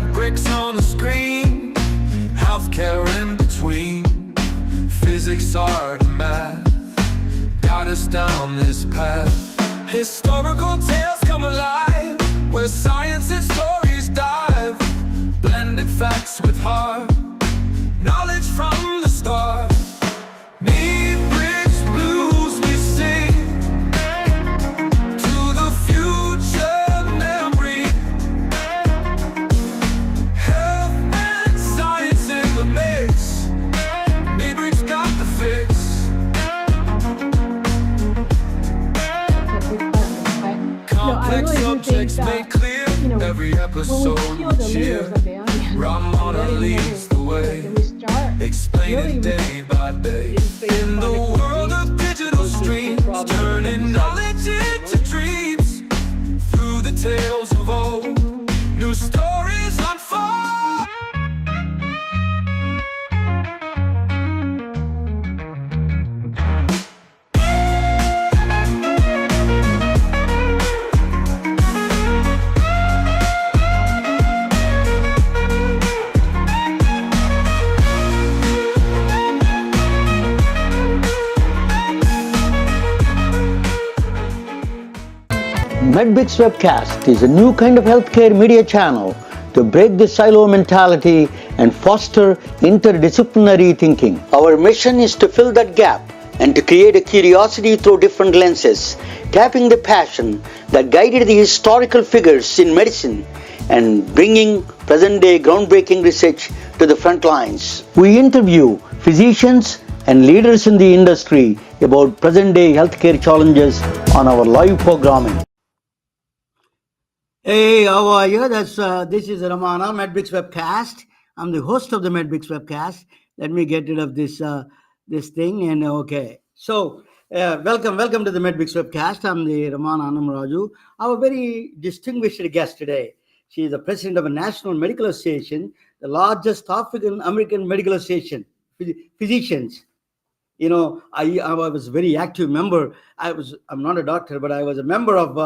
red bricks on the screen, healthcare in between. Physics, art, and math got us down this path. Historical tales come alive, where science and stories dive. Blended facts with heart, knowledge from the start. Need bricks, blues we sing, to the future memory. Health and science in the mix, need bricks got the fix. Complex subjects made clear, every episode with cheer. Ramona leads the way, explaining day by day. In the world of digital streams, turning knowledge into dreams. Through the tales of old, new stories unfold. MedBix Webcast is a new kind of healthcare media channel to break the silo mentality and foster interdisciplinary thinking. Our mission is to fill that gap and to create a curiosity through different lenses, tapping the passion that guided the historical figures in medicine and bringing present-day groundbreaking research to the front lines. We interview physicians and leaders in the industry about present-day healthcare challenges on our live programming. Hey, how are you? This is Ramana, MedBix Webcast. I'm the host of the MedBix Webcast. Let me get rid of this thing and okay. So, welcome to the MedBix Webcast. I'm the Ramana Annamaraju. Our very distinguished guest today. She is the president of a national medical association, the largest African American medical association, physicians. You know, I was a very active member. I'm not a doctor, but I was a member of.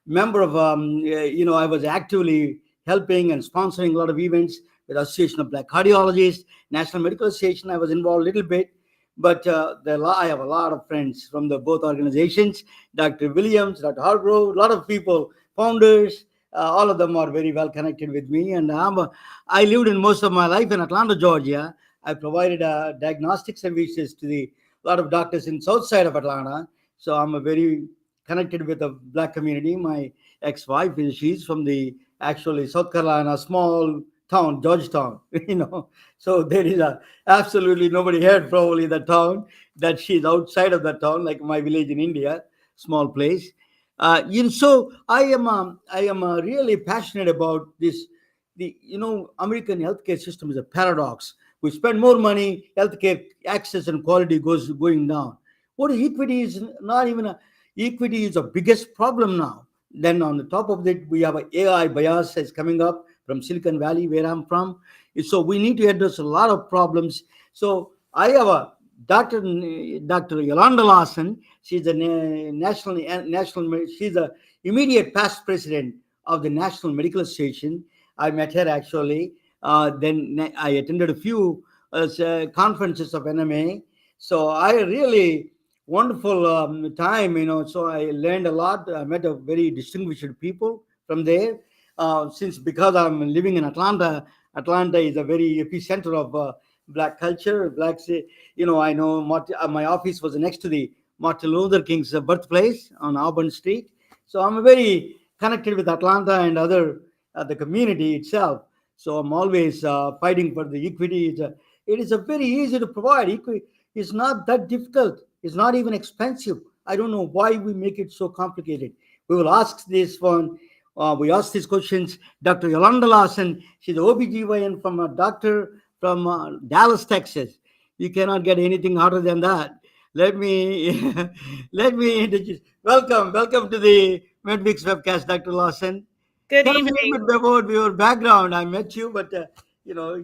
I was actively helping and sponsoring a lot of events with Association of Black Cardiologists, National Medical Association. I was involved a little bit, but I have a lot of friends from both organizations, Dr. Williams, Dr. Hargrove, a lot of people, founders, all of them are very well connected with me. And I lived in most of my life in Atlanta, Georgia. I provided diagnostic services to a lot of doctors in south side of Atlanta. So I'm a very connected with the Black community. My ex-wife, she's from the actually South Carolina, small town, Georgetown, So there is absolutely nobody heard probably the town that she's outside of the town, like my village in India, small place. So I am really passionate about this. American healthcare system is a paradox. We spend more money, healthcare access and quality going down. What is equity is not even equity is the biggest problem now. Then on the top of it, we have an AI bias that's coming up from Silicon Valley, where I'm from. So we need to address a lot of problems. So I have a Dr. Yolanda Lawson. She's a she's the immediate past president of the National Medical Association. I met her actually. Then I attended a few conferences of NMA. So I really wonderful time, so I learned a lot. I met a very distinguished people from there. Because I'm living in Atlanta is a very epicenter of Black culture. I know my office was next to the Martin Luther King's birthplace on Auburn Street. So I'm very connected with Atlanta and the community itself. So I'm always fighting for the equity. It is a very easy to provide. Equity is not that difficult. It's not even expensive. I don't know why we make it so complicated. We will ask this one. We ask these questions. Dr. Yolanda Lawson, she's an OB-GYN from a doctor from Dallas, Texas. You cannot get anything hotter than that. Let me introduce. Welcome to the MedBix Webcast, Dr. Lawson. Good Tell evening. me a little bit about your background. I met you, but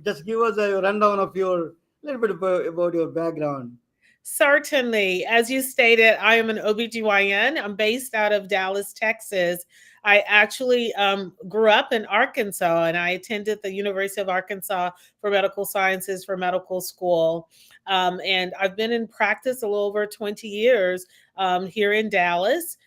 just give us a rundown of little bit about your background. Certainly. As you stated, I am an OB-GYN. I'm based out of Dallas, Texas. I actually grew up in Arkansas and I attended the University of Arkansas for Medical Sciences for medical school. And I've been in practice a little over 20 years here in Dallas.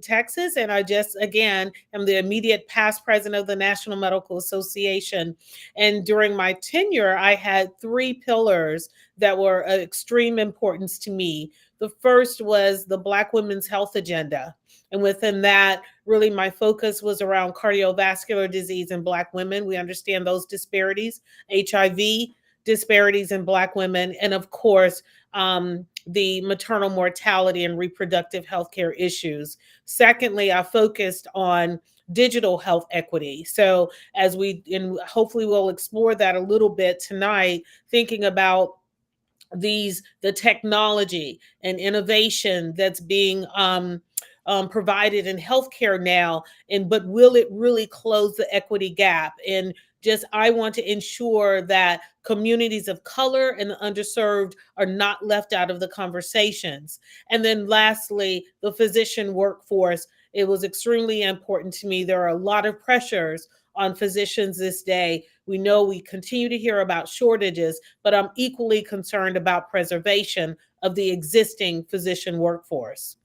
Texas, and I just again am the immediate past president of the National Medical Association. And during my tenure, I had three pillars that were of extreme importance to me. The first was the Black women's health agenda. And within that, really my focus was around cardiovascular disease in Black women. We understand those disparities, HIV disparities in Black women, and of course, the maternal mortality and reproductive health care issues. Secondly, I focused on digital health equity. So, as we, and hopefully we'll explore that a little bit tonight, thinking about the technology and innovation that's being provided in healthcare now, and but will it really close the equity gap? And just I want to ensure that communities of color and the underserved are not left out of the conversations. And then lastly, the physician workforce. It was extremely important to me. There are a lot of pressures on physicians this day. We know we continue to hear about shortages, but I'm equally concerned about preservation of the existing physician workforce.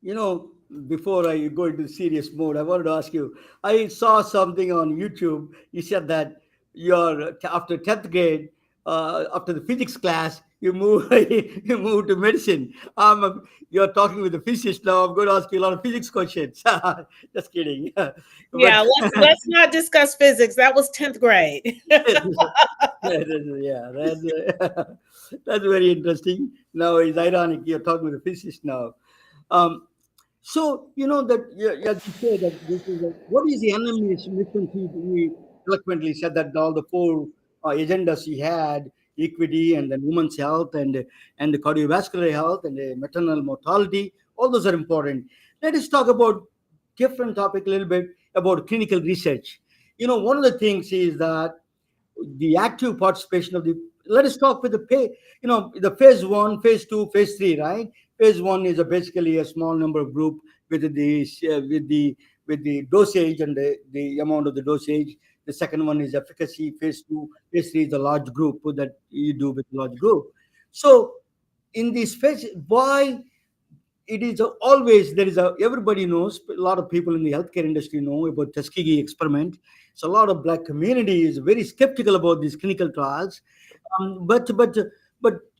You know, before I go into serious mode, I wanted to ask you. I saw something on YouTube. You said that you're after 10th grade, after the physics class, you move you move to medicine. You're talking with a physicist now. I'm going to ask you a lot of physics questions. Just kidding. But Yeah, let's not discuss physics. That was 10th grade. yeah, that's very interesting. Now it's ironic you're talking with a physicist now. Um, so you know that as you say that this is what is the enemy's mission? He eloquently said that all the four agendas he had: equity, and then women's health, and the cardiovascular health, and the maternal mortality. All those are important. Let us talk about different topic a little bit about clinical research. You know, one of the things is that the active participation of the, let us talk with the pay, you know, the phase one, phase two, phase three, right? Phase one is basically a small number of group with the with the dosage and the amount of the dosage. The second one is efficacy. Phase two, phase three is a large group that you do with large group. So in this phase, why it is always there is a, everybody knows, a lot of people in the healthcare industry know about Tuskegee experiment. So a lot of black community is very skeptical about these clinical trials. But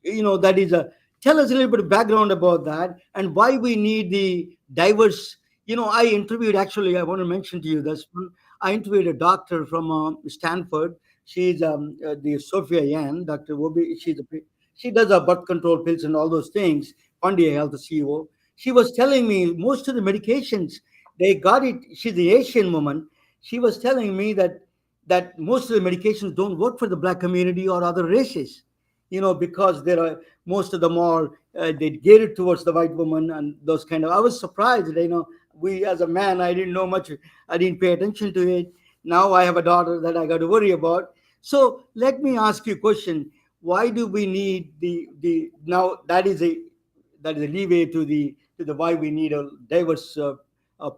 you know that is a, tell us a little bit of background about that and why we need the diverse. You know, I interviewed, actually I want to mention to you this one. I interviewed a doctor from Stanford. She's the Sophia Yan, Dr. Wobi. She does birth control pills and all those things. Pandya Health, the CEO. She was telling me most of the medications they got it. She's the Asian woman. She was telling me that most of the medications don't work for the black community or other races. You know, because there are most of them are they geared towards the white woman and those kind of. I was surprised. You know, we as a man, I didn't know much. I didn't pay attention to it. Now I have a daughter that I got to worry about. So let me ask you a question. Why do we need the now that is a leeway to the why we need a diverse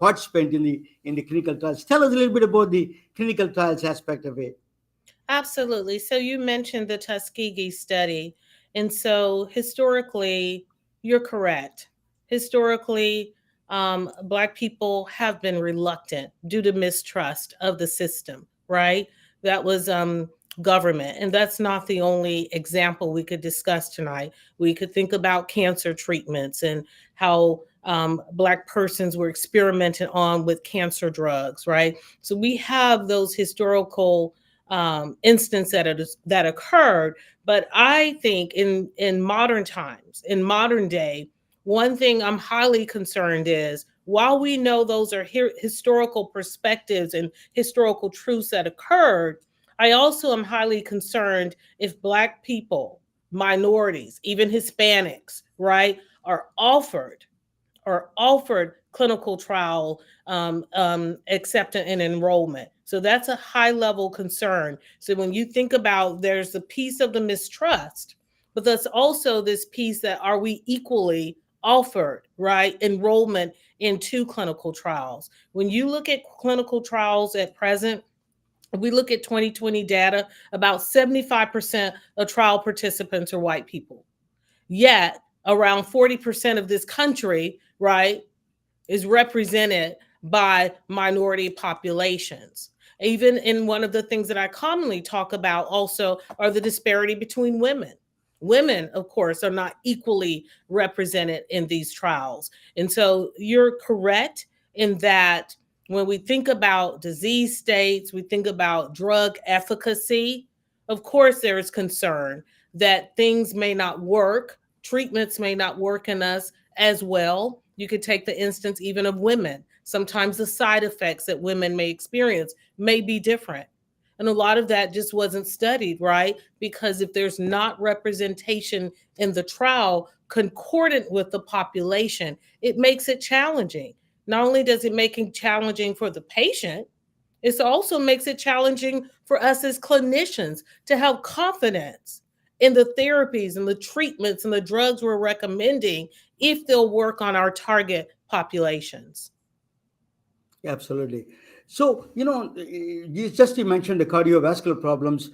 participant in the clinical trials. Tell us a little bit about the clinical trials aspect of it. Absolutely. So you mentioned the Tuskegee study. And so historically, you're correct. Historically, Black people have been reluctant due to mistrust of the system, right? That was government. And that's not the only example we could discuss tonight. We could think about cancer treatments and how Black persons were experimented on with cancer drugs, right? So we have those historical instance that occurred. But I think in modern times, in modern day, one thing I'm highly concerned is while we know those are historical perspectives and historical truths that occurred, I also am highly concerned if Black people, minorities, even Hispanics, right, are offered clinical trial acceptance and enrollment. So that's a high level concern. So when you think about there's a piece of the mistrust But that's also this piece that are we equally offered, right? Enrollment into clinical trials. When you look at clinical trials at present, if we look at 2020 data, about 75% of trial participants are white people. Yet, around 40% of this country, right, is represented by minority populations. Even in one of the things that I commonly talk about also are the disparity between women. Women, of course, are not equally represented in these trials. And so you're correct in that when we think about disease states, we think about drug efficacy, of course, there is concern that things may not work, treatments may not work in us as well. You could take the instance even of women. Sometimes the side effects that women may experience may be different. And a lot of that just wasn't studied, right? Because if there's not representation in the trial concordant with the population, it makes it challenging. Not only does it make it challenging for the patient, it also makes it challenging for us as clinicians to have confidence in the therapies and the treatments and the drugs we're recommending if they'll work on our target populations. Absolutely. So, you mentioned the cardiovascular problems.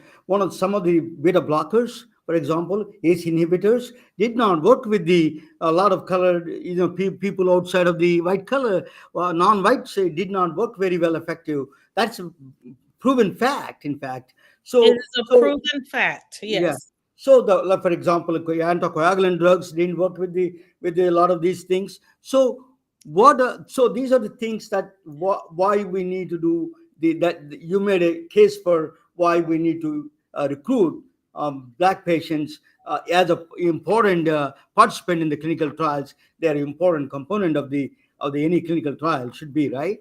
Some of the beta blockers, for example, ACE inhibitors, did not work with a lot of colored, people outside of the white color. Non-white say did not work very well effective. That's a proven fact, in fact. It So, is a so proven fact, yeah. yes. So like, for example, anticoagulant drugs didn't work with a lot of these things. So so these are the things that why we need to do that you made a case for why we need to recruit black patients as a important participant in the clinical trials. They are an important component of the any clinical trial should be, right?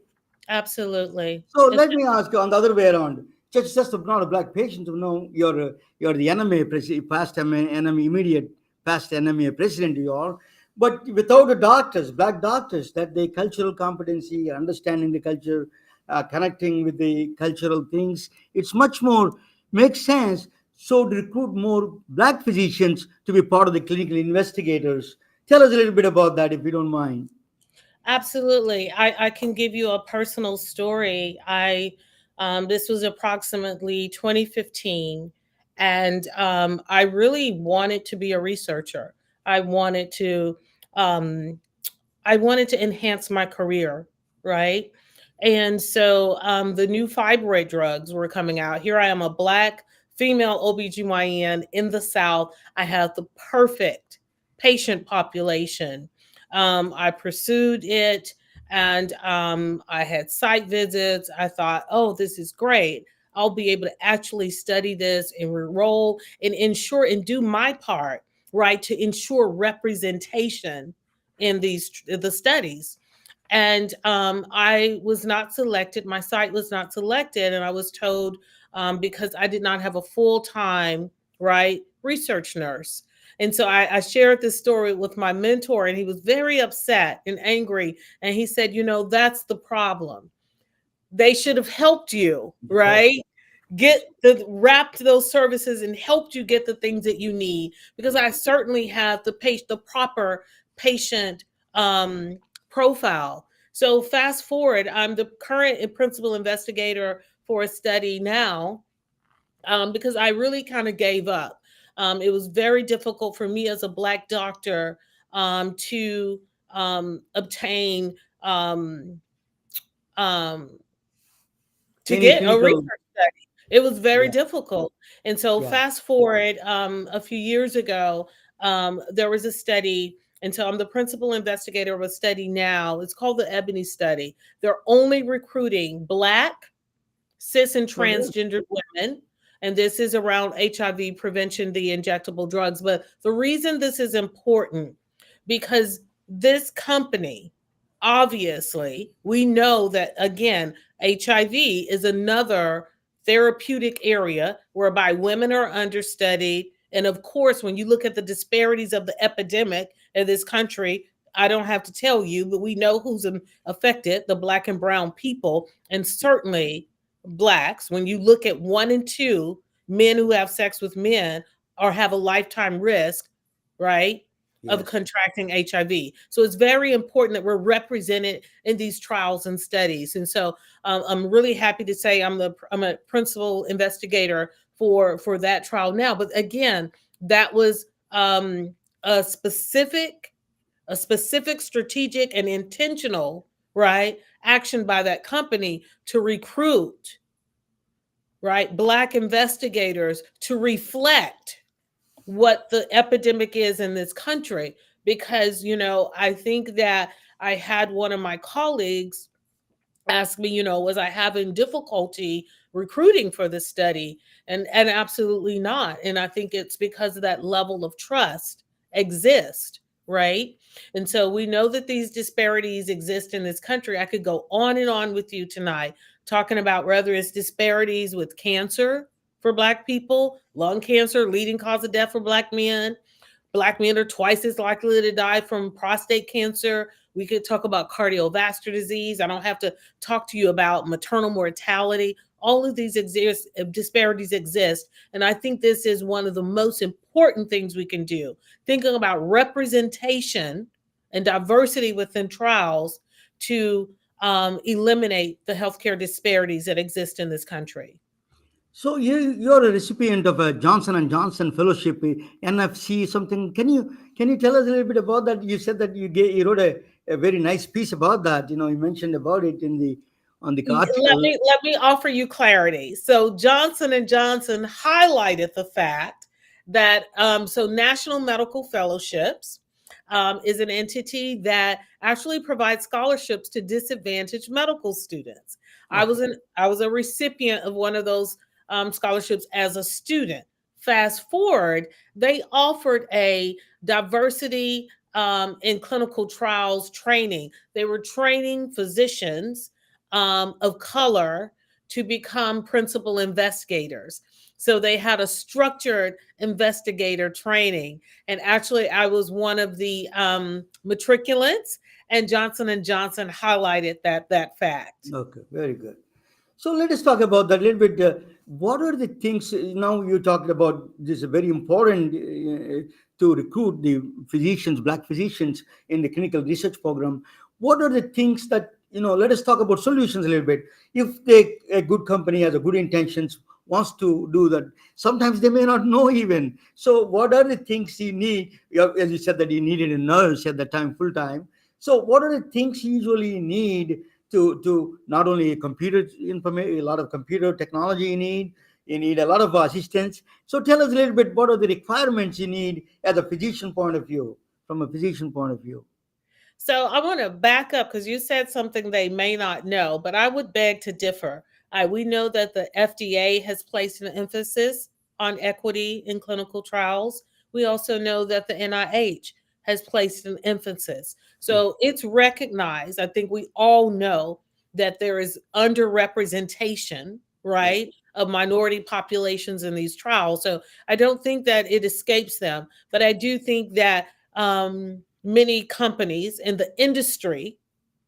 Absolutely. So It's let me ask you on the other way around. Just not a black patient to know you're the enemy, past enemy, immediate past enemy president you are, but without the doctors, black doctors, that the cultural competency, understanding the culture, connecting with the cultural things, it's much more makes sense. So to recruit more black physicians to be part of the clinical investigators. Tell us a little bit about that if you don't mind. Absolutely. I can give you a personal story. This was approximately 2015, and I really wanted to be a researcher. I wanted to um, I wanted to enhance my career, right? And so the new fibroid drugs were coming out. Here I am, a black female OB-GYN in the South. I have the perfect patient population. I pursued it, and I had site visits. I thought, oh, this is great. I'll be able to actually study this and enroll and ensure and do my part, right, to ensure representation in the studies. And I was not selected. My site was not selected, and I was told because I did not have a full time right research nurse. And so I shared this story with my mentor, and he was very upset and angry. And he said, that's the problem. They should have helped you, right? Get the wrapped those services and helped you get the things that you need, because I certainly have the proper patient profile. So fast forward, I'm the current and principal investigator for a study now, because I really kind of gave up. It was very difficult for me as a black doctor to obtain um, to Any get a research clinical, study. It was very yeah, difficult. And so yeah. fast forward a few years ago, there was a study. And so I'm the principal investigator of a study now. It's called the Ebony Study. They're only recruiting black, cis, and Oh, really? transgender women. And this is around HIV prevention, the injectable drugs. But the reason this is important, because this company, obviously, we know that, again, HIV is another therapeutic area whereby women are understudied. And of course, when you look at the disparities of the epidemic in this country, I don't have to tell you, but we know who's affected, the black and brown people, and certainly blacks. When you look at 1 and 2 men who have sex with men or have a lifetime risk, right, of Yes. contracting HIV. So it's very important that we're represented in these trials and studies. And so I'm really happy to say I'm a principal investigator for that trial now. But again, that was a specific strategic and intentional, right, action by that company to recruit, right, Black investigators to reflect what the epidemic is in this country. Because, I think that I had one of my colleagues ask me, was I having difficulty recruiting for this study? And absolutely not. And I think it's because of that level of trust exists, right? And so we know that these disparities exist in this country. I could go on and on with you tonight talking about whether it's disparities with cancer for Black people, lung cancer, leading cause of death for Black men. Black men are twice as likely to die from prostate cancer. We could talk about cardiovascular disease. I don't have to talk to you about maternal mortality. All of these disparities exist. And I think this is one of the most important things we can do. Thinking about representation and diversity within trials to eliminate the healthcare disparities that exist in this country. So you're a recipient of a Johnson and Johnson fellowship, NFC something. Can you tell us a little bit about that? You said that you wrote a very nice piece about that. You mentioned about it in the on the Let article. me offer you clarity. So Johnson and Johnson highlighted the fact that so National Medical Fellowships is an entity that actually provides scholarships to disadvantaged medical students. Okay. I was a recipient of one of those scholarships as a student. Fast forward, they offered a diversity in clinical trials training. They were training physicians of color to become principal investigators. So they had a structured investigator training. And actually, I was one of the matriculants, and Johnson highlighted that fact. Okay. Very good. So let us talk about that a little bit. What are the things now you talked about? This is very important to recruit the physicians, Black physicians in the clinical research program. What are the things that Let us talk about solutions a little bit. If a good company has a good intentions, wants to do that, sometimes they may not know even. So what are the things you need? As you said that you needed a nurse at the time, full time. So what are the things you usually need to not only computer information, a lot of computer technology you need a lot of assistance. So tell us a little bit, what are the requirements you need as a physician point of view, from a physician point of view? So I want to back up because you said something they may not know, but I would beg to differ. We know that the FDA has placed an emphasis on equity in clinical trials. We also know that the NIH has placed an emphasis. Yes. So it's recognized. I think we all know that there is underrepresentation, Yes. right, of minority populations in these trials. So I don't think that it escapes them, but I do think that many companies in the industry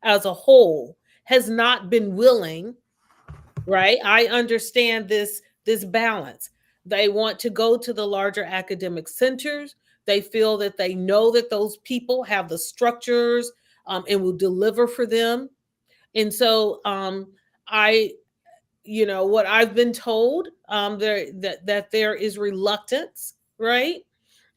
as a whole has not been willing, right? I understand this balance. They want to go to the larger academic centers. They feel that they know that those people have the structures and will deliver for them. And so I what I've been told, that there is reluctance, right,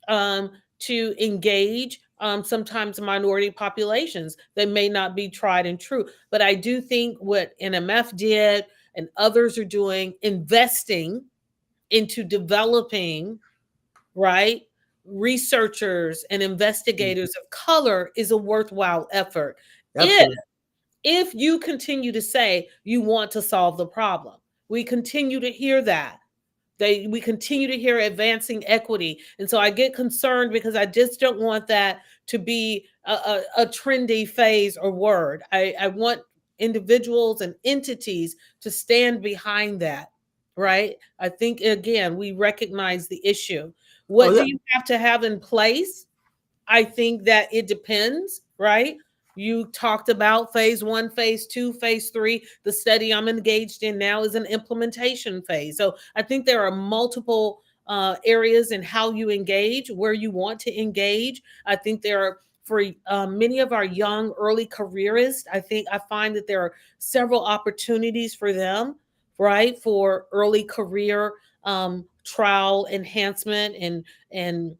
to engage sometimes minority populations that may not be tried and true. But I do think what NMF did and others are doing, investing into developing, right, researchers and Mhm. investigators of color is a worthwhile effort. If Absolutely. if you continue to say you want to solve the problem, we continue to hear that. We continue to hear advancing equity. And so I get concerned because I just don't want that to be a trendy phrase or word. I want individuals and entities to stand behind that, right? I think, again, we recognize the issue. Oh What yeah. do you have to have in place? I think that it depends, right? You talked about phase one, phase two, phase three. The study I'm engaged in now is an implementation phase. So I think there are multiple areas and how you engage, where you want to engage. I think there are, for many of our young early careerists, I find that there are several opportunities for them, right, for early career trial enhancement and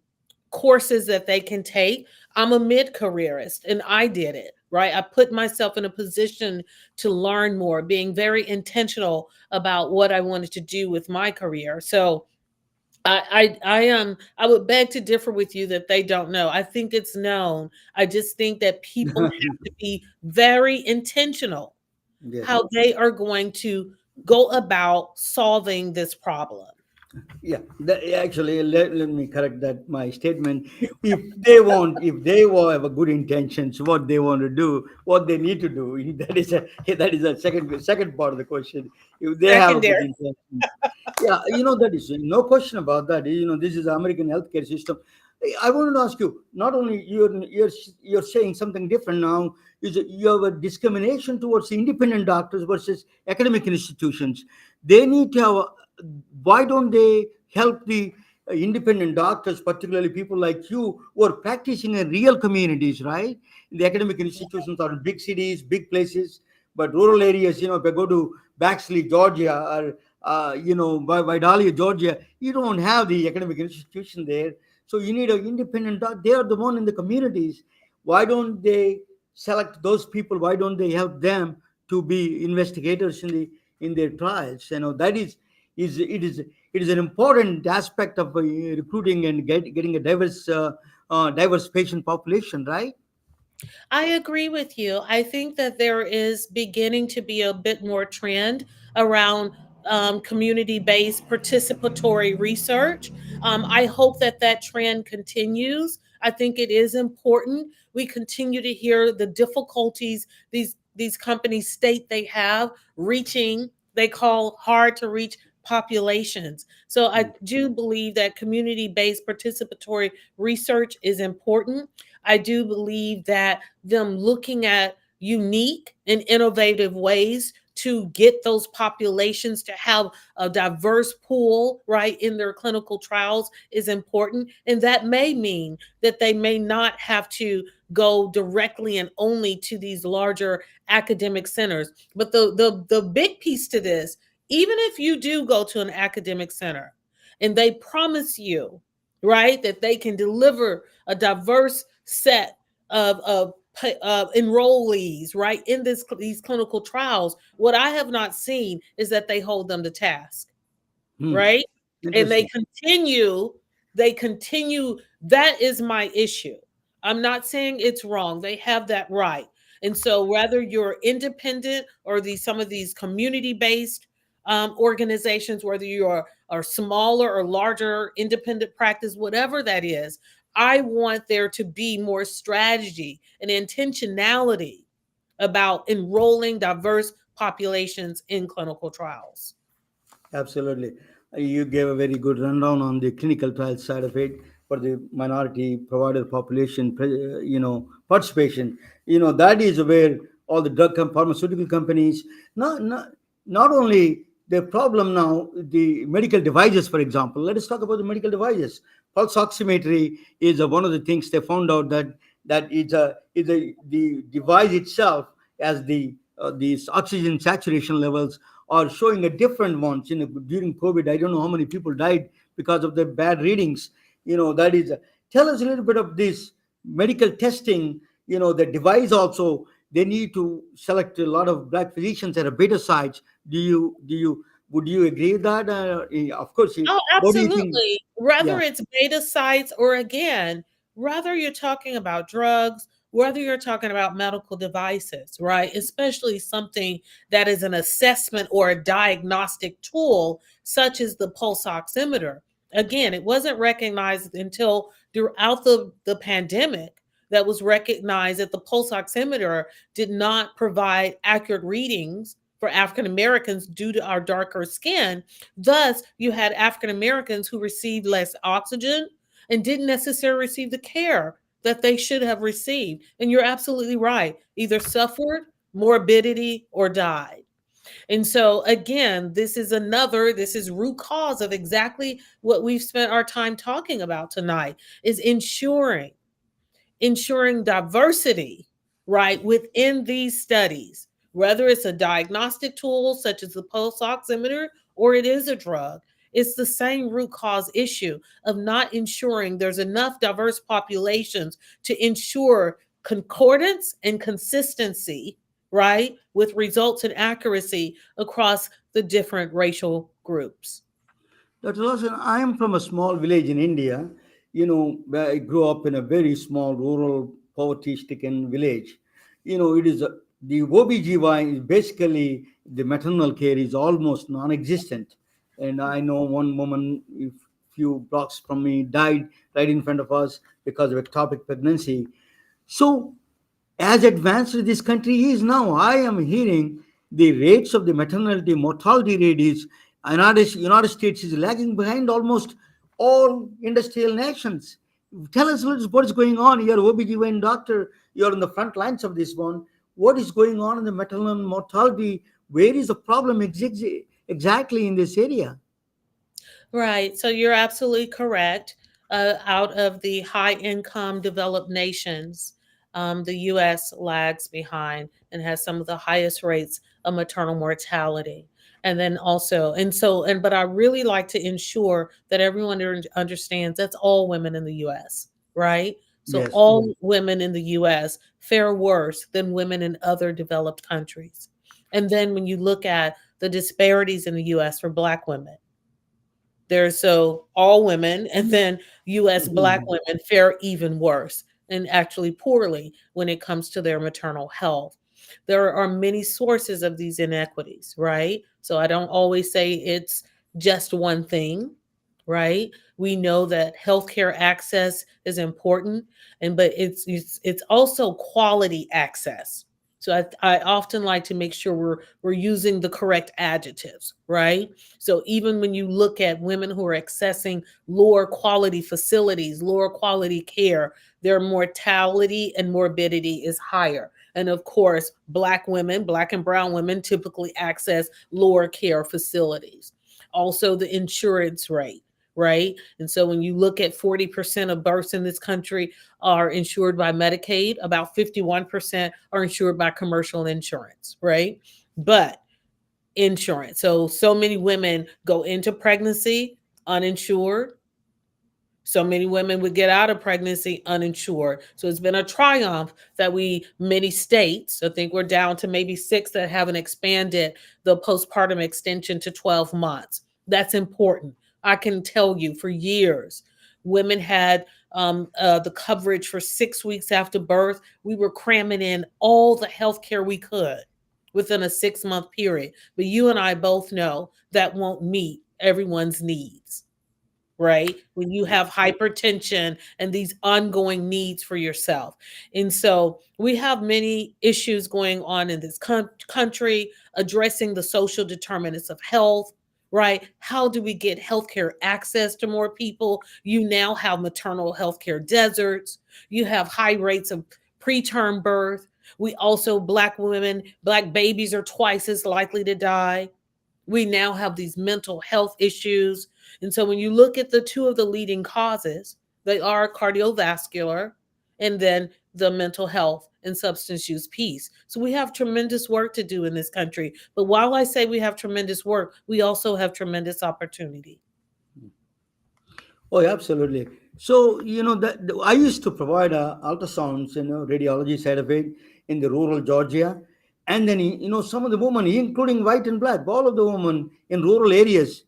courses that they can take. I'm a mid-careerist and I did it, right? I put myself in a position to learn more, being very intentional about what I wanted to do with my career. So I would beg to differ with you that they don't know. I think it's known. I just think that people have to be very intentional Yes. how they are going to go about solving this problem. Yeah, actually, let me correct that my statement. If they have a good intentions, what they want to do, what they need to do, that is a second part of the question. If they have a good Secondary. intention, yeah, that is no question about that. This is the American healthcare system. I wanted to ask you. Not only you're saying something different now. Is you have a discrimination towards independent doctors versus academic institutions. They need to have. Why don't they help the independent doctors, particularly people like you, who are practicing in real communities, right? The academic institutions are in big cities, big places, but rural areas. If I go to Baxley, Georgia, or Vidalia, Georgia, you don't have the academic institution there. So you need an independent. They are the one in the communities. Why don't they select those people? Why don't they help them to be investigators in their trials? It is an important aspect of recruiting and getting a diverse patient population, right? I agree with you. I think that there is beginning to be a bit more trend around community based participatory research. I hope that that trend continues. I think it is important. We continue to hear the difficulties these companies state they have reaching, they call hard to reach populations. So I do believe that community based participatory research is important. I do believe that them looking at unique and innovative ways to get those populations to have a diverse pool, right, in their clinical trials is important. And that may mean that they may not have to go directly and only to these larger academic centers. But the big piece to this, even if you do go to an academic center and they promise you, right, that they can deliver a diverse set of enrollees, right, in these clinical trials, what I have not seen is that they hold them to task, Hmm. right? And Interesting. they continue. That is my issue. I'm not saying it's wrong. They have that right. And so whether you're independent or some of these community-based organizations, whether are smaller or larger independent practice, whatever that is, I want there to be more strategy and intentionality about enrolling diverse populations in clinical trials. Absolutely. You gave a very good rundown on the clinical trial side of it for the minority provider population, participation. That is where all the pharmaceutical companies, not only the problem now, the medical devices, for example. Let us talk about the medical devices. Pulse oximetry is one of the things they found out that the device itself, as these oxygen saturation levels are showing a different ones. During COVID, I don't know how many people died because of the bad readings. That is. Tell us a little bit of this medical testing. The device also, they need to select a lot of black physicians at a better sites. Would you agree with that? Of course. Oh, What do you think? absolutely. Whether Yeah. it's beta sites or again, whether you're talking about drugs, whether you're talking about medical devices, right? Especially something that is an assessment or a diagnostic tool, such as the pulse oximeter. Again, it wasn't recognized until throughout the pandemic that was recognized that the pulse oximeter did not provide accurate readings for African Americans due to our darker skin. Thus, you had African Americans who received less oxygen and didn't necessarily receive the care that they should have received. And you're absolutely right, either suffered morbidity or died. And so again, this is root cause of exactly what we've spent our time talking about tonight, is ensuring diversity, right, within these studies, whether it's a diagnostic tool such as the pulse oximeter or it is a drug. It's the same root cause issue of not ensuring there's enough diverse populations to ensure concordance and consistency, right, with results and accuracy across the different racial groups. Dr. Lawson, I am from a small village in India, where I grew up in a very small, rural, poverty stricken village. It is the OB-GYN is basically the maternal care is almost non existent. And I know one woman, a few blocks from me, died right in front of us because of ectopic pregnancy. So, as advanced as this country is now, I am hearing the rates of the maternity mortality rate is United States is lagging behind almost all industrial nations. Tell us what is going on. You're OB-GYN doctor. You're on the front lines of this one. What is going on in the maternal mortality? Where is the problem exactly in this area? Right. So you're absolutely correct. Out of the high income developed nations, the US lags behind and has some of the highest rates of maternal mortality. And then also, but I really like to ensure that everyone understands that's all women in the US, right? So Yes. all women in the US fare worse than women in other developed countries. And then when you look at the disparities in the US for Black women, there's so all women, and then US Black Mhm. women fare even worse and actually poorly when it comes to their maternal health. There are many sources of these inequities, right? So I don't always say it's just one thing, right? We know that healthcare access is important, and but it's also quality access. So I often like to make sure we're using the correct adjectives, right? So even when you look at women who are accessing lower quality facilities, lower quality care, their mortality and morbidity is higher. And of course, Black women, Black and Brown women typically access lower care facilities. Also, the insurance rate, right? And so when you look at 40% of births in this country are insured by Medicaid, about 51% are insured by commercial insurance, right? But insurance. So many women go into pregnancy uninsured. So many women would get out of pregnancy uninsured. So it's been a triumph that many states, I think we're down to maybe 6 that haven't expanded the postpartum extension to 12 months. That's important. I can tell you for years, women had the coverage for 6 weeks after birth. We were cramming in all the health care we could within a 6-month period. But you and I both know that won't meet everyone's needs, right? When you have hypertension and these ongoing needs for yourself. And so we have many issues going on in this country, addressing the social determinants of health, right? How do we get healthcare access to more people? You now have maternal healthcare deserts, you have high rates of preterm birth. We also, Black women, Black babies are twice as likely to die. We now have these mental health issues. And so when you look at the two of the leading causes, they are cardiovascular and then the mental health and substance use piece. So we have tremendous work to do in this country. But while I say we have tremendous work, we also have tremendous opportunity. Oh, yeah, absolutely. So, I used to provide ultrasounds, radiology side of it in the rural Georgia. And then, some of the women, including white and black, all of the women in rural areas,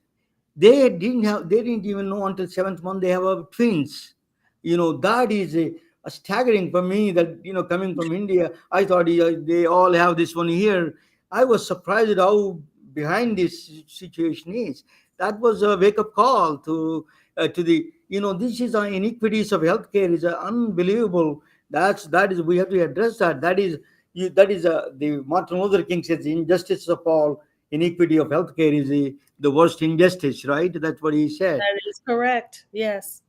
they didn't even know until seventh month they have twins. That is a staggering for me that, coming from India, I thought they all have this one here. I was surprised at how behind this situation is. That was a wake up call to the, this is inequities of healthcare is unbelievable. That is we have to address that. That is the Martin Luther King says injustice of all, inequity of healthcare is the worst injustice, right? That's what he said. That is correct. Yes.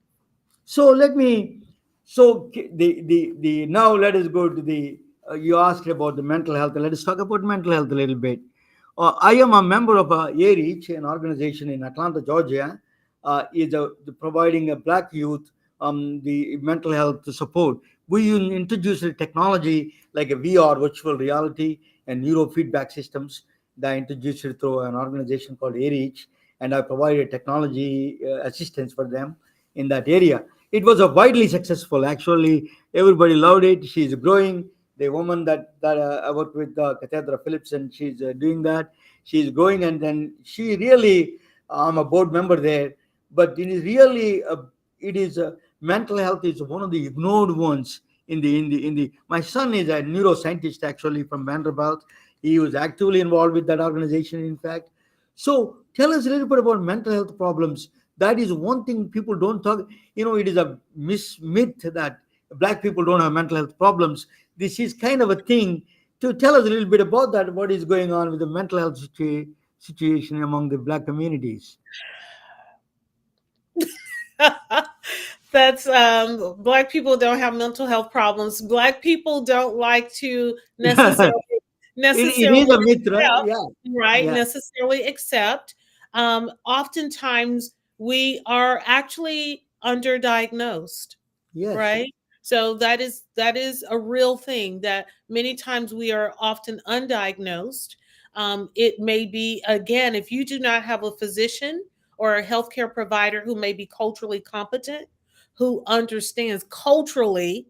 So let me. So the now let us go to the. You asked about the mental health. Let us talk about mental health a little bit. I am a member of AREACH, an organization in Atlanta, Georgia, is providing a black youth the mental health support. We introduced a technology like a VR, virtual reality, and neurofeedback systems that I introduced it through an organization called AREACH, and I provided technology assistance for them in that area. It was a widely successful. Actually, everybody loved it. She's growing. The woman that I work with, Cathedra Phillips, and she's doing that. She's growing, and then she really, I'm a board member there. But it is really, it is mental health is one of the ignored ones in the. My son is a neuroscientist actually from Vanderbilt. He was actively involved with that organization, in fact. So tell us a little bit about mental health problems. That is one thing people don't talk. It is a myth that black people don't have mental health problems. This is kind of a thing. To tell us a little bit about that, what is going on with the mental health situation among the black communities. That's black people don't have mental health problems. Black people don't like to necessarily It is necessarily a myth, right? accept, Yeah, right? yeah, Necessarily accept. Oftentimes we are actually underdiagnosed, yes, right? So that is a real thing that many times we are often undiagnosed. It may be, again, if you do not have a physician or a healthcare provider who may be culturally competent, who understands culturally,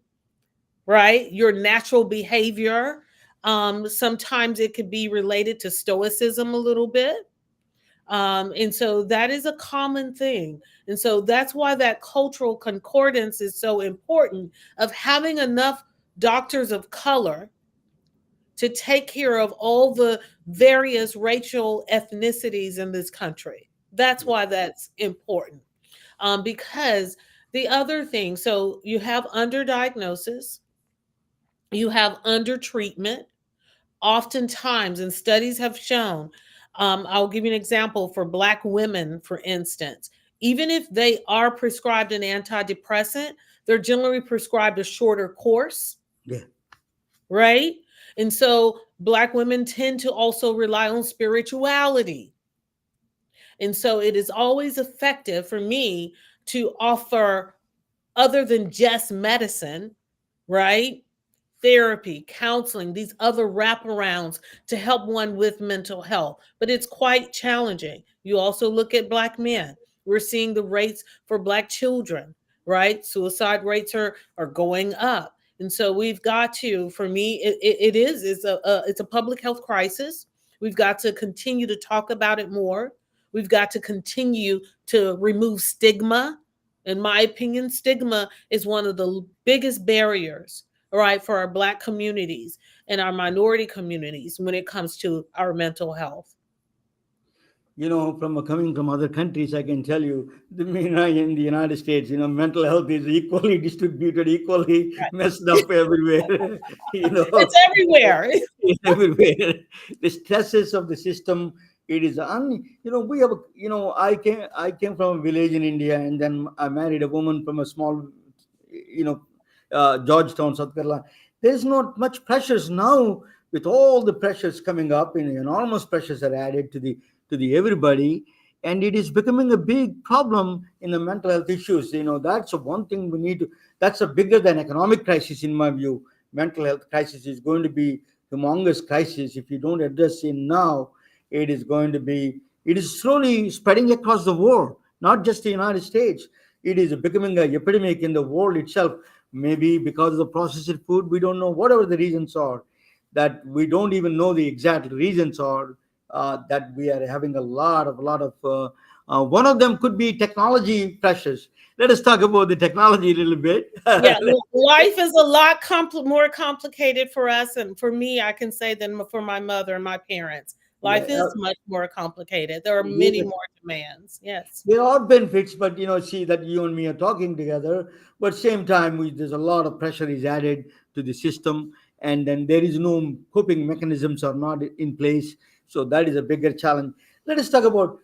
right, your natural behavior. Sometimes it could be related to stoicism a little bit. And so that is a common thing. And so that's why that cultural concordance is so important, of having enough doctors of color to take care of all the various racial ethnicities in this country. That's why that's important. Because the other thing, so you have underdiagnosis, you have undertreatment. Oftentimes, and studies have shown, I'll give you an example for Black women, for instance. Even if they are prescribed an antidepressant, they're generally prescribed a shorter course, yeah. right? And so Black women tend to also rely on spirituality. And so it is always effective for me to offer, other than just medicine, right? Therapy, counseling, these other wraparounds to help one with mental health. But it's quite challenging. You also look at Black men. We're seeing the rates for Black children, right? Suicide rates are going up. And so we've got to, for me, it's a public health crisis. We've got to continue to talk about it more. We've got to continue to remove stigma. In my opinion, stigma is one of the biggest barriers, right, for our Black communities and our minority communities when it comes to our mental health. From coming from other countries, I can tell you, in the United States, mental health is equally distributed, equally Right. messed up everywhere. you It's know, everywhere. everywhere. The stresses of the system. It is we have. I came from a village in India, and then I married a woman from a small, you know, Georgetown, South Carolina. There's not much pressures now. With all the pressures coming up, and enormous pressures are added to the everybody, and it is becoming a big problem in the mental health issues. That's one thing we need to. That's a bigger than economic crisis, in my view. Mental health crisis is going to be humongous crisis if you don't address it now. It is slowly spreading across the world, not just the United States. It is becoming a epidemic in the world itself. Maybe because of the processed food, we don't know, whatever the reasons are, that we don't even know the exact reasons are, that we are having a lot of one of them could be technology pressures. Let us talk about the technology a little bit. Yeah, life is a lot more complicated for us, and for me, I can say, than for my mother and my parents. Yeah, Life is much more complicated. There are many yes. more demands. Yes. There are benefits, but see that you and me are talking together. But same time, there's a lot of pressure is added to the system, and then there is no coping mechanisms are not in place. So that is a bigger challenge. Let us talk about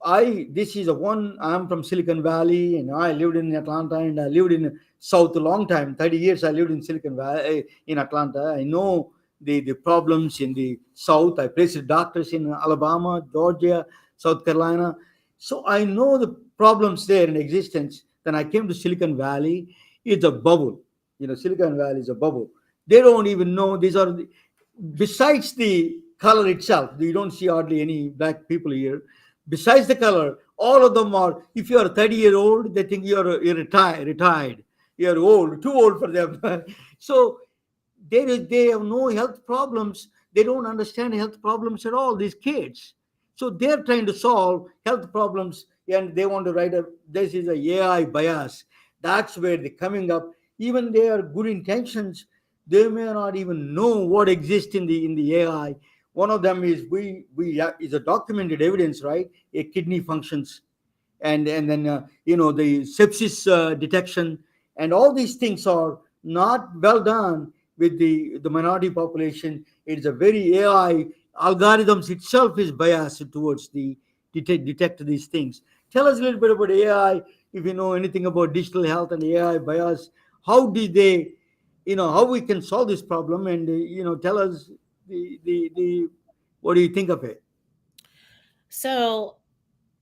I this is a one. I'm from Silicon Valley, and I lived in Atlanta, and I lived in South a long time. 30 years I lived in Silicon Valley, in Atlanta. I know the problems in the South. I placed doctors in Alabama, Georgia, South Carolina. So I know the problems there in existence. Then I came to Silicon Valley. It's a bubble. Silicon Valley is a bubble. They don't even know these are, besides the color itself, you don't see hardly any black people here. Besides the color, all of them are, if you are 30-year-old, they think you're retired. You're old, too old for them. So they have no health problems. They don't understand health problems at all, these kids. So they're trying to solve health problems, and they want to write a, this is a AI bias. That's where they're coming up. Even they are good intentions, they may not even know what exists in the AI. One of them is we is a documented evidence, right? A kidney functions, and then the sepsis detection, and all these things are not well done with the minority population. It's a very AI algorithms itself is biased towards the detect these things. Tell us a little bit about AI, if you know anything about digital health and AI bias. How did they, how we can solve this problem, and tell us the what do you think of it? So,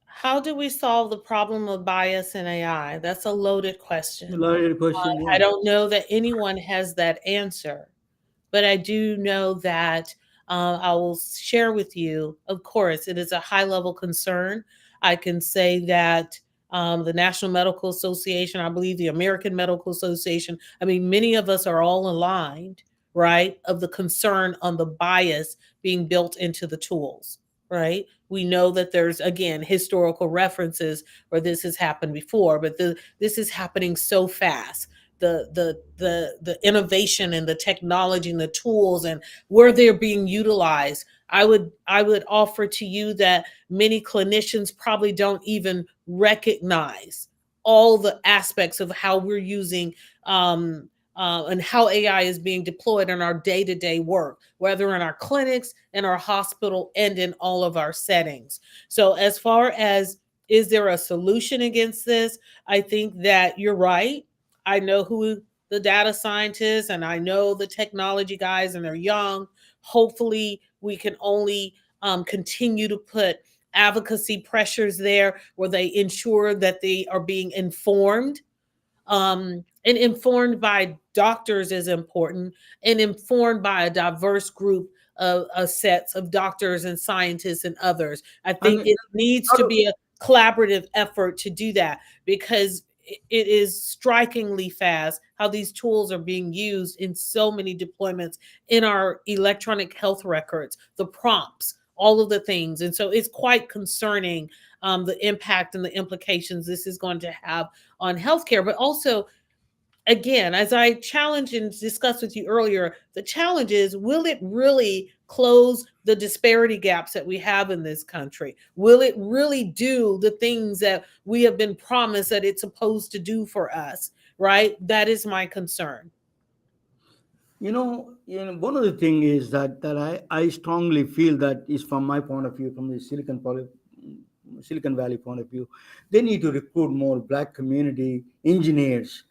how do we solve the problem of bias in AI? That's a loaded A question. lot of question, I yeah. don't know that anyone has that answer, but I do know that I will share with you, of course, it is a high level concern. I can say that the National Medical Association, I believe the American Medical Association, I mean, many of us are all aligned, right, of the concern on the bias being built into the tools, right? We know that there's, again, historical references where this has happened before, but this is happening so fast. The innovation and the technology and the tools and where they're being utilized, I would offer to you that many clinicians probably don't even recognize all the aspects of how we're using and how AI is being deployed in our day-to-day work, whether in our clinics, in our hospital, and in all of our settings. So as far as, is there a solution against this? I think that you're right. I know who the data scientists and I know the technology guys, and they're young. Hopefully, we can only continue to put advocacy pressures there where they ensure that they are being informed, and informed by doctors is important, and informed by a diverse group of sets of doctors and scientists and others. I I think mean, it needs to be a collaborative effort to do that, because it is strikingly fast how these tools are being used in so many deployments in our electronic health records, the prompts, all of the things. And so it's quite concerning, the impact and the implications this is going to have on healthcare. But also, again, as I challenged and discussed with you earlier, the challenge is, will it really close the disparity gaps that we have in this country? Will it really do the things that we have been promised that it's supposed to do for us? Right? That is my concern. one of the thing is that I strongly feel that is from my point of view, from the Silicon Valley point of view, they need to recruit more black community engineers.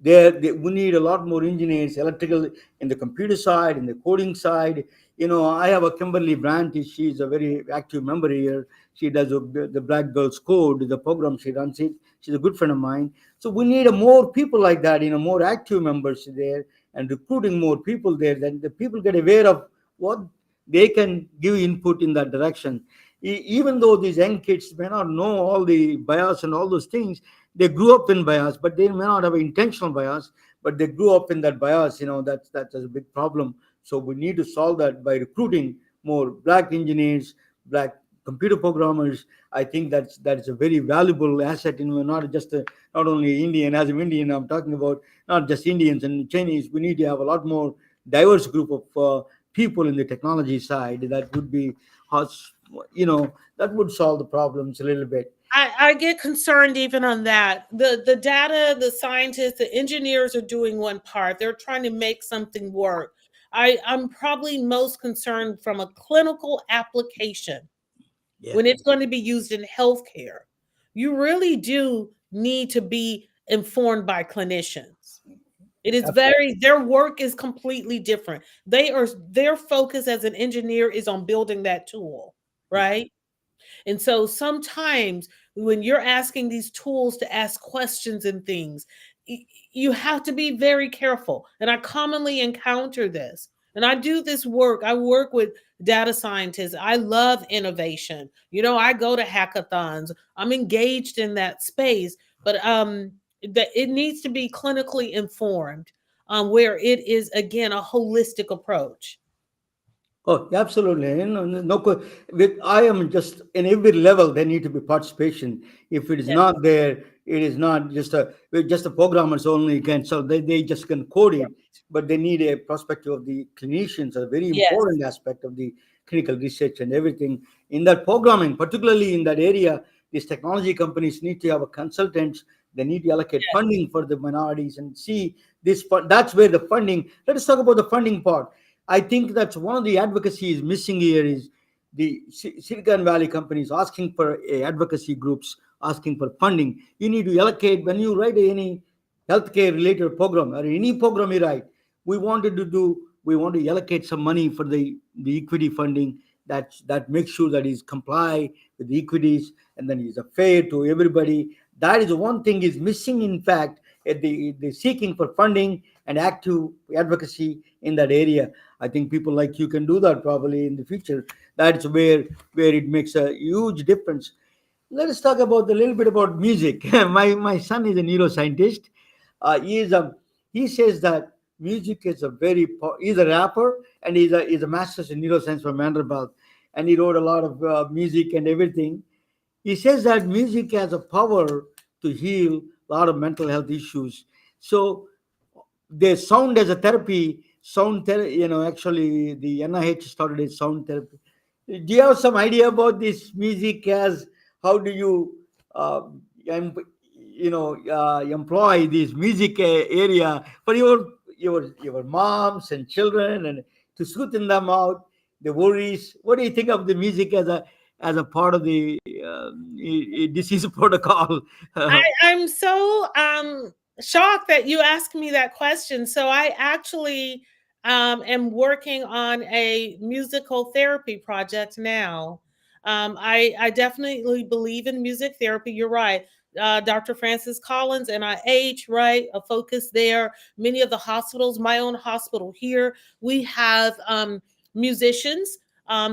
We need a lot more engineers, electrical, in the computer side, in the coding side. I have a Kimberly Brandt. She's a very active member here. She does the Black Girls Code, the program she runs it. She's a good friend of mine. So we need more people like that, more active members there, and recruiting more people there. Then the people get aware of what they can give input in that direction. Even though these young kids may not know all the bias and all those things, they grew up in bias, but they may not have an intentional bias, but they grew up in that bias. That's a big problem. So we need to solve that by recruiting more black engineers, black computer programmers. I think that's a very valuable asset. Not just not only Indian. As an Indian, I'm talking about not just Indians and Chinese. We need to have a lot more diverse group of people in the technology side. That would be us, that would solve the problems a little bit. I get concerned even on that. The data, the scientists, the engineers are doing one part. They're trying to make something work. I'm probably most concerned from a clinical application Yeah. when it's going to be used in healthcare. You really do need to be informed by clinicians. It is very, their work is completely different. Their focus as an engineer is on building that tool, right? And so sometimes when you're asking these tools to ask questions and things, you have to be very careful. And I commonly encounter this. And I do this work. I work with data scientists. I love innovation. I go to hackathons. I'm engaged in that space, but that it needs to be clinically informed, where it is again a holistic approach. Oh, absolutely. With I am just in every level there need to be participation. If it is Yes. not there, it is not just a with just the programmers only can. So they just can code it, but they need a perspective of the clinicians, a very Yes. important aspect of the clinical research and everything in that programming, particularly in that area. These technology companies need to have a consultants. They need to allocate funding for the minorities and see this. That's where the funding. Let us talk about the funding part. I think that's one of the advocacies missing here is the Silicon Valley companies asking for advocacy groups asking for funding. You need to allocate when you write any healthcare related program or any program you write. We want to allocate some money for the equity funding that makes sure that is comply with the equities and then is fair to everybody. That is one thing is missing. In fact, at the seeking for funding and active advocacy in that area. I think people like you can do that probably in the future. That's where it makes a huge difference. Let us talk about a little bit about music. My son is a neuroscientist. He is a he says that music is he's a rapper and he's a master's in neuroscience from Vanderbilt, and he wrote a lot of music and everything. He says that music has a power to heal a lot of mental health issues. So the sound as a therapy, actually the NIH started a sound therapy. Do you have some idea about this music as how do you, em- employ this music area for your moms and children and to soothing them out, the worries? What do you think of the music as a part of the disease protocol? I'm so shocked that you asked me that question. So I actually am working on a musical therapy project now. I definitely believe in music therapy. You're right. Dr. Francis Collins, NIH, right? A focus there. Many of the hospitals, my own hospital here, we have musicians.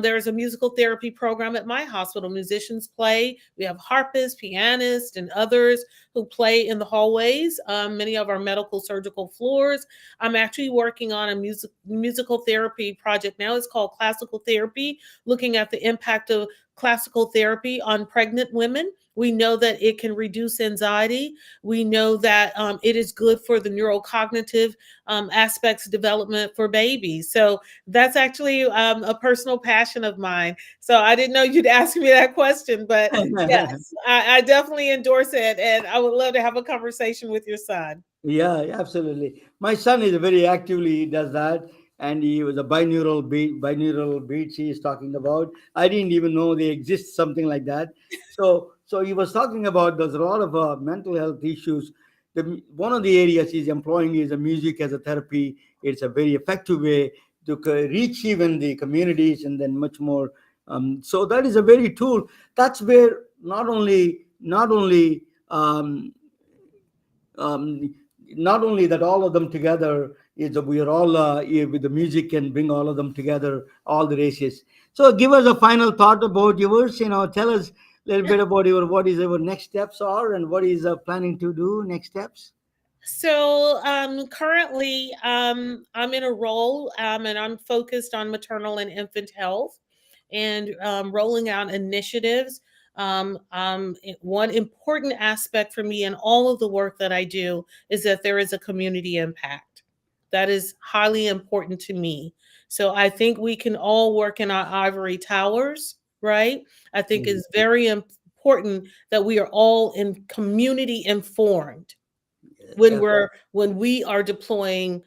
There's a musical therapy program at my hospital. Musicians play. We have harpists, pianists, and others who play in the hallways, many of our medical surgical floors. I'm actually working on a musical therapy project now. It's called Classical Therapy, looking at the impact of classical therapy on pregnant women. We know that it can reduce anxiety. We know that it is good for the neurocognitive aspects development for babies. So that's actually a personal passion of mine. So I didn't know you'd ask me that question, but yes, I definitely endorse it. And I would love to have a conversation with your son. Yeah, absolutely. My son is very actively does that, and he was a binaural beats he is talking about. I didn't even know they exist something like that. So he was talking about there's a lot of mental health issues. One of the areas he's employing is a music as a therapy. It's a very effective way to reach even the communities and then much more. So that is a very tool. That's where um, not only that all of them together is that we are all with the music can bring all of them together, all the races. So give us a final thought about yours. Tell us a little bit about what is our next steps are and what is planning to do next steps. So currently, I'm in a role and I'm focused on maternal and infant health and rolling out initiatives. One important aspect for me in all of the work that I do is that there is a community impact. That is highly important to me. So I think we can all work in our ivory towers, right? I think Mhm. it's very important that we are all in community informed when Yeah, we are deploying.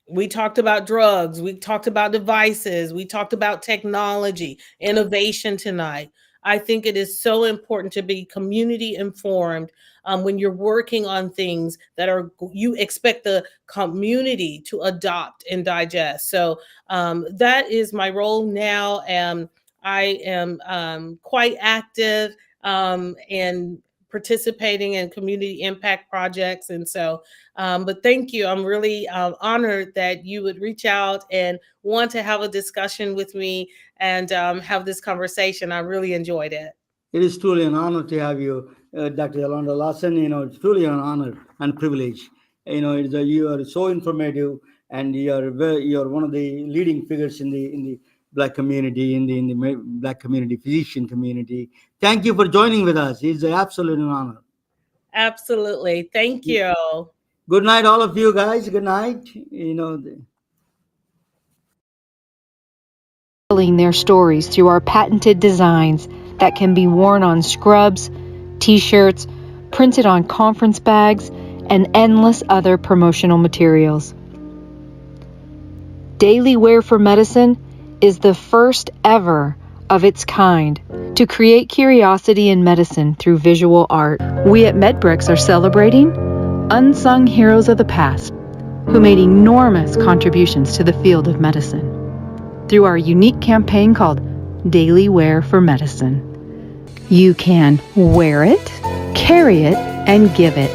We talked about drugs, we talked about devices, we talked about technology innovation tonight. I think it is so important to be community informed when you're working on things that are you expect the community to adopt and digest. So that is my role now. I am quite active and participating in community impact projects. And so, but thank you. I'm really honored that you would reach out and want to have a discussion with me and have this conversation. I really enjoyed it. It is truly an honor to have you, Dr. Yolanda Lawson. It's truly an honor and privilege. You are so informative, and you're one of the leading figures in the Black community, in the Black community, physician community. Thank you for joining with us. It's an absolute honor. Absolutely. Thank you. Good night, all of you guys. Good night. Telling their stories through our patented designs that can be worn on scrubs, t-shirts, printed on conference bags, and endless other promotional materials. Daily Wear for Medicine is the first ever of its kind to create curiosity in medicine through visual art. We at MedBricks are celebrating unsung heroes of the past who made enormous contributions to the field of medicine through our unique campaign called Daily Wear for Medicine. You can wear it, carry it, and give it